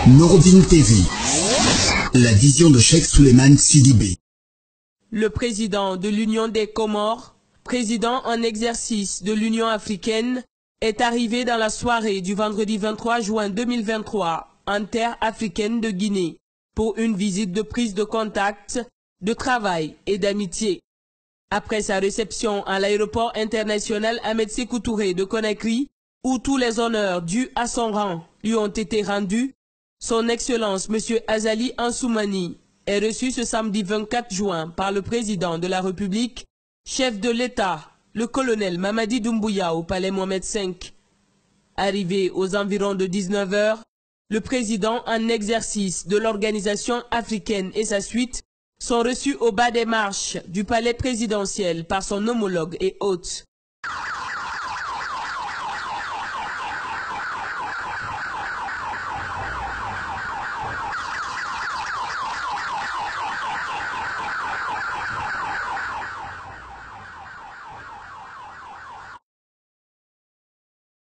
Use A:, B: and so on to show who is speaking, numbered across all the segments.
A: Nourdine TV, la vision de Cheikh Souleymane Sidibé.
B: Le président de l'Union des Comores, président en exercice de l'Union africaine, est arrivé dans la soirée du vendredi 23 juin 2023 en terre africaine de Guinée pour une visite de prise de contact, de travail et d'amitié. Après sa réception à l'aéroport international Ahmed Sékou Touré de Conakry, où tous les honneurs dus à son rang lui ont été rendus, son Excellence M. Azali Ansoumani est reçu ce samedi 24 juin par le président de la République, chef de l'État, le colonel Mamadi Doumbouya au palais Mohamed V. Arrivé aux environs de 19 h, le président en exercice de l'organisation africaine et sa suite sont reçus au bas des marches du palais présidentiel par son homologue et hôte.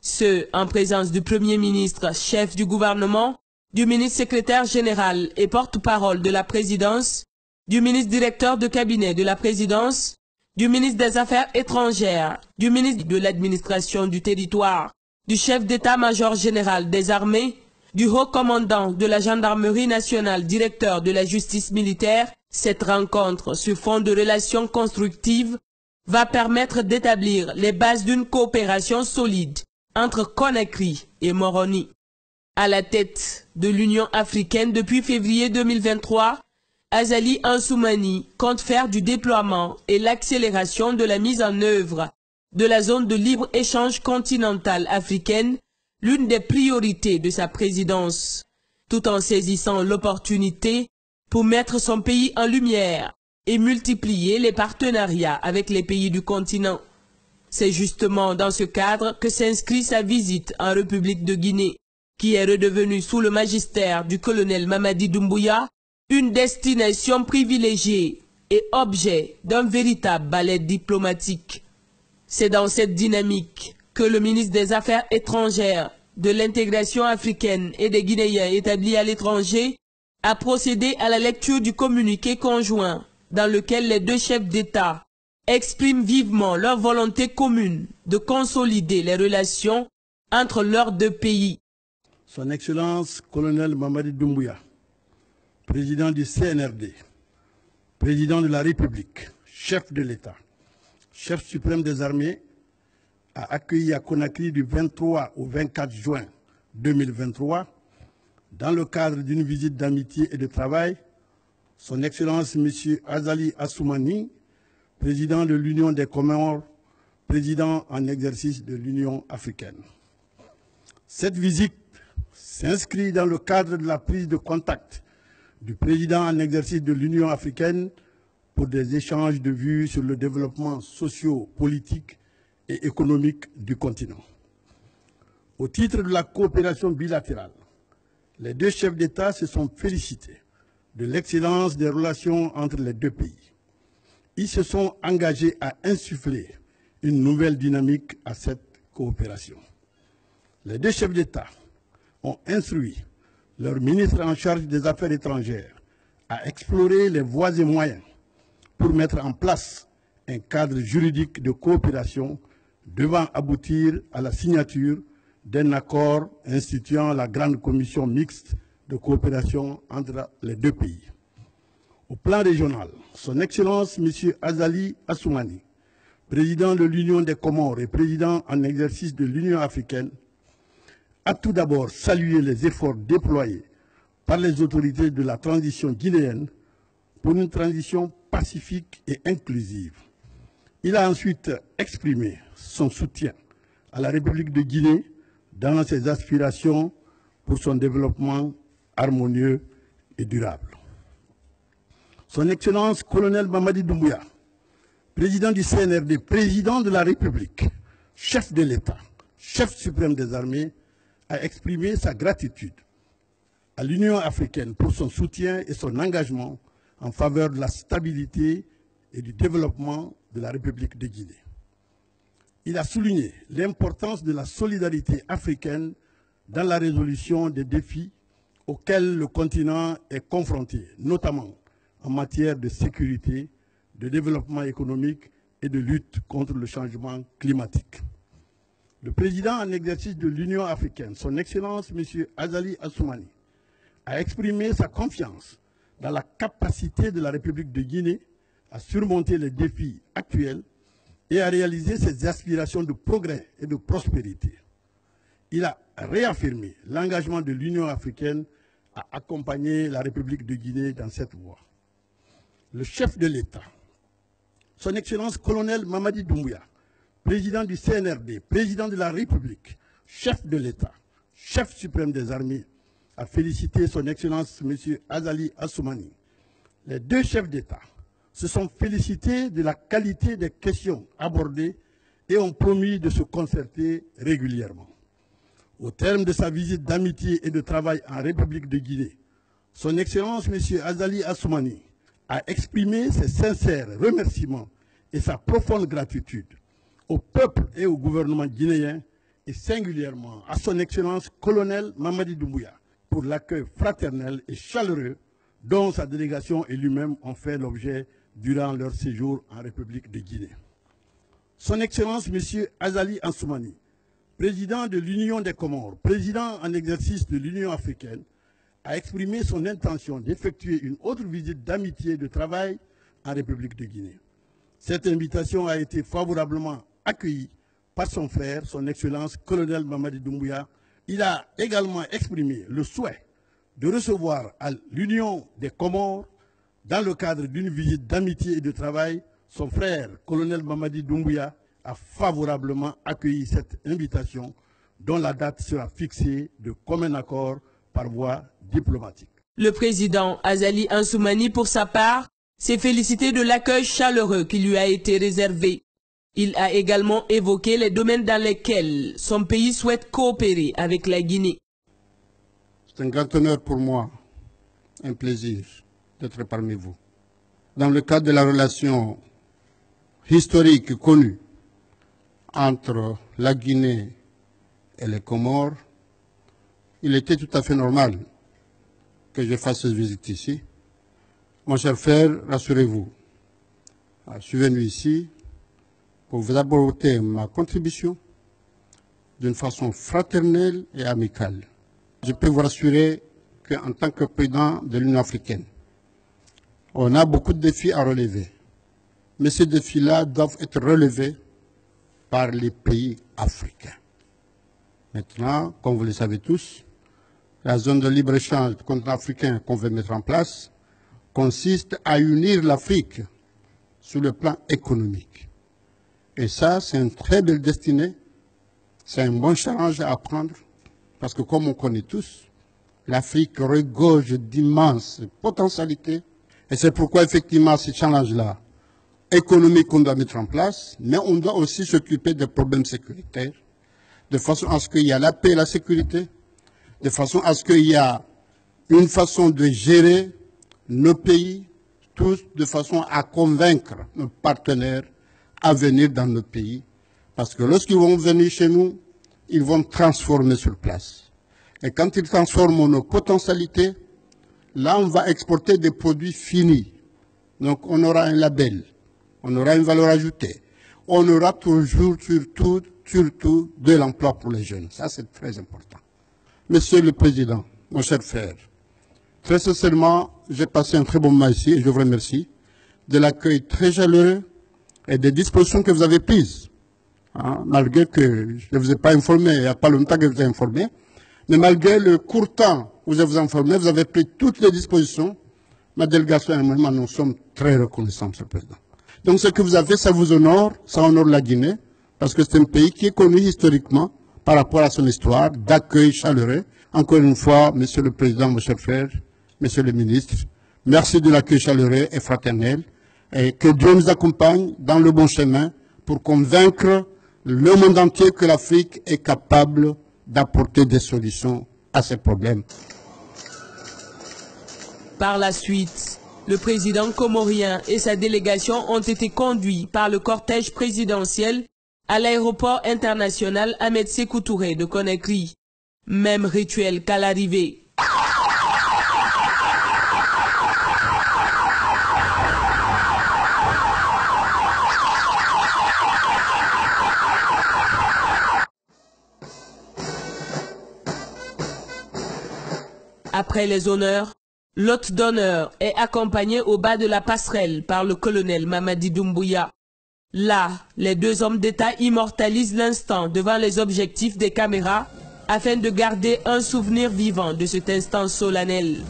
B: Ce, en présence du Premier ministre, chef du gouvernement, du ministre secrétaire général et porte-parole de la présidence, du ministre directeur de cabinet de la présidence, du ministre des Affaires étrangères, du ministre de l'administration du territoire, du chef d'état-major général des armées, du haut commandant de la gendarmerie nationale, directeur de la justice militaire. Cette rencontre sur fond de relations constructives va permettre d'établir les bases d'une coopération solide entre Conakry et Moroni. À la tête de l'Union africaine depuis février 2023, Azali Ansoumani compte faire du déploiement et l'accélération de la mise en œuvre de la zone de libre-échange continentale africaine l'une des priorités de sa présidence, tout en saisissant l'opportunité pour mettre son pays en lumière et multiplier les partenariats avec les pays du continent. C'est justement dans ce cadre que s'inscrit sa visite en République de Guinée, qui est redevenue sous le magistère du colonel Mamadi Doumbouya une destination privilégiée et objet d'un véritable ballet diplomatique. C'est dans cette dynamique que le ministre des Affaires étrangères, de l'intégration africaine et des Guinéens établis à l'étranger a procédé à la lecture du communiqué conjoint dans lequel les deux chefs d'État expriment vivement leur volonté commune de consolider les relations entre leurs deux pays.
C: Son Excellence colonel Mamadi Doumbouya, président du CNRD, président de la République, chef de l'État, chef suprême des armées, a accueilli à Conakry du 23 au 24 juin 2023, dans le cadre d'une visite d'amitié et de travail, son Excellence M. Azali Assoumani, président de l'Union des Comores, président en exercice de l'Union africaine. Cette visite s'inscrit dans le cadre de la prise de contact du président en exercice de l'Union africaine pour des échanges de vues sur le développement socio-politique et économique du continent. Au titre de la coopération bilatérale, les deux chefs d'État se sont félicités de l'excellence des relations entre les deux pays. Ils se sont engagés à insuffler une nouvelle dynamique à cette coopération. Les deux chefs d'État ont instruit leur ministre en charge des Affaires étrangères à explorer les voies et moyens pour mettre en place un cadre juridique de coopération devant aboutir à la signature d'un accord instituant la grande commission mixte de coopération entre les deux pays. Au plan régional, son Excellence M. Azali Assoumani, président de l'Union des Comores et président en exercice de l'Union africaine, a tout d'abord salué les efforts déployés par les autorités de la transition guinéenne pour une transition pacifique et inclusive. Il a ensuite exprimé son soutien à la République de Guinée dans ses aspirations pour son développement harmonieux et durable. Son Excellence colonel Mamadi Doumbouya, président du CNRD, président de la République, chef de l'État, chef suprême des armées, a exprimé sa gratitude à l'Union africaine pour son soutien et son engagement en faveur de la stabilité et du développement de la République de Guinée. Il a souligné l'importance de la solidarité africaine dans la résolution des défis auxquelles le continent est confronté, notamment en matière de sécurité, de développement économique et de lutte contre le changement climatique. Le président en exercice de l'Union africaine, son Excellence M. Azali Assoumani, a exprimé sa confiance dans la capacité de la République de Guinée à surmonter les défis actuels et à réaliser ses aspirations de progrès et de prospérité. Il a réaffirmé l'engagement de l'Union africaine à accompagner la République de Guinée dans cette voie. Le chef de l'État, son Excellence colonel Mamadi Doumbouya, président du CNRD, président de la République, chef de l'État, chef suprême des armées, a félicité son Excellence M. Azali Assoumani. Les deux chefs d'État se sont félicités de la qualité des questions abordées et ont promis de se concerter régulièrement. Au terme de sa visite d'amitié et de travail en République de Guinée, son Excellence M. Azali Assoumani a exprimé ses sincères remerciements et sa profonde gratitude au peuple et au gouvernement guinéen et singulièrement à son Excellence colonel Mamadi Doumbouya pour l'accueil fraternel et chaleureux dont sa délégation et lui-même ont fait l'objet durant leur séjour en République de Guinée. Son Excellence M. Azali Assoumani, président de l'Union des Comores, président en exercice de l'Union africaine, a exprimé son intention d'effectuer une autre visite d'amitié et de travail en République de Guinée. Cette invitation a été favorablement accueillie par son frère, son Excellence colonel Mamadi Doumbouya. Il a également exprimé le souhait de recevoir à l'Union des Comores, dans le cadre d'une visite d'amitié et de travail. Son frère, colonel Mamadi Doumbouya, a favorablement accueilli cette invitation dont la date sera fixée de commun accord par voie diplomatique.
B: Le président Azali Assoumani, pour sa part, s'est félicité de l'accueil chaleureux qui lui a été réservé. Il a également évoqué les domaines dans lesquels son pays souhaite coopérer avec la Guinée.
D: C'est un grand honneur pour moi, un plaisir d'être parmi vous. Dans le cadre de la relation historique connue entre la Guinée et les Comores, il était tout à fait normal que je fasse cette visite ici. Mon cher frère, rassurez-vous, je suis venu ici pour vous apporter ma contribution d'une façon fraternelle et amicale. Je peux vous rassurer qu'en tant que président de l'Union africaine, on a beaucoup de défis à relever. Mais ces défis-là doivent être relevés par les pays africains. Maintenant, comme vous le savez tous, la zone de libre-échange contre africain qu'on veut mettre en place consiste à unir l'Afrique sur le plan économique. Et ça, c'est une très belle destinée, c'est un bon challenge à prendre, parce que comme on connaît tous, l'Afrique regorge d'immenses potentialités, et c'est pourquoi effectivement ce challenge-là, économique qu'on doit mettre en place, mais on doit aussi s'occuper des problèmes sécuritaires, de façon à ce qu'il y ait la paix et la sécurité, de façon à ce qu'il y ait une façon de gérer nos pays, tous de façon à convaincre nos partenaires à venir dans nos pays. Parce que lorsqu'ils vont venir chez nous, ils vont transformer sur place. Et quand ils transforment nos potentialités, là on va exporter des produits finis. Donc on aura un label, on aura une valeur ajoutée. On aura toujours, surtout, de l'emploi pour les jeunes. Ça c'est très important. Monsieur le Président, mon cher frère, très sincèrement, j'ai passé un très bon moment ici et je vous remercie de l'accueil très chaleureux et des dispositions que vous avez prises. Malgré que je ne vous ai pas informé, il n'y a pas longtemps que je vous ai informé, mais malgré le court temps où je vous ai informé, vous avez pris toutes les dispositions. Ma délégation et moi, nous sommes très reconnaissants, Monsieur le Président. Donc ce que vous avez fait, ça vous honore, ça honore la Guinée, parce que c'est un pays qui est connu historiquement par rapport à son histoire d'accueil chaleureux. Encore une fois, Monsieur le Président, mon cher frère, Monsieur le Ministre, merci de l'accueil chaleureux et fraternel, et que Dieu nous accompagne dans le bon chemin pour convaincre le monde entier que l'Afrique est capable d'apporter des solutions à ces problèmes.
B: Par la suite, le président comorien et sa délégation ont été conduits par le cortège présidentiel à l'aéroport international Ahmed Sékou Touré de Conakry. Même rituel qu'à l'arrivée. Après les honneurs, l'hôte d'honneur est accompagné au bas de la passerelle par le colonel Mamadi Doumbouya. Là, les deux hommes d'État immortalisent l'instant devant les objectifs des caméras afin de garder un souvenir vivant de cet instant solennel.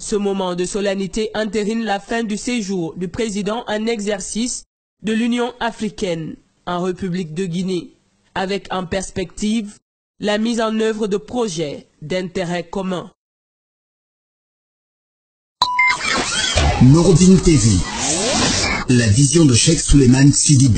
B: Ce moment de solennité entérine la fin du séjour du président en exercice de l'Union africaine en République de Guinée, avec en perspective la mise en œuvre de projets d'intérêt commun.
A: Noureddin TV, la vision de Cheikh Souleymane Sidibé.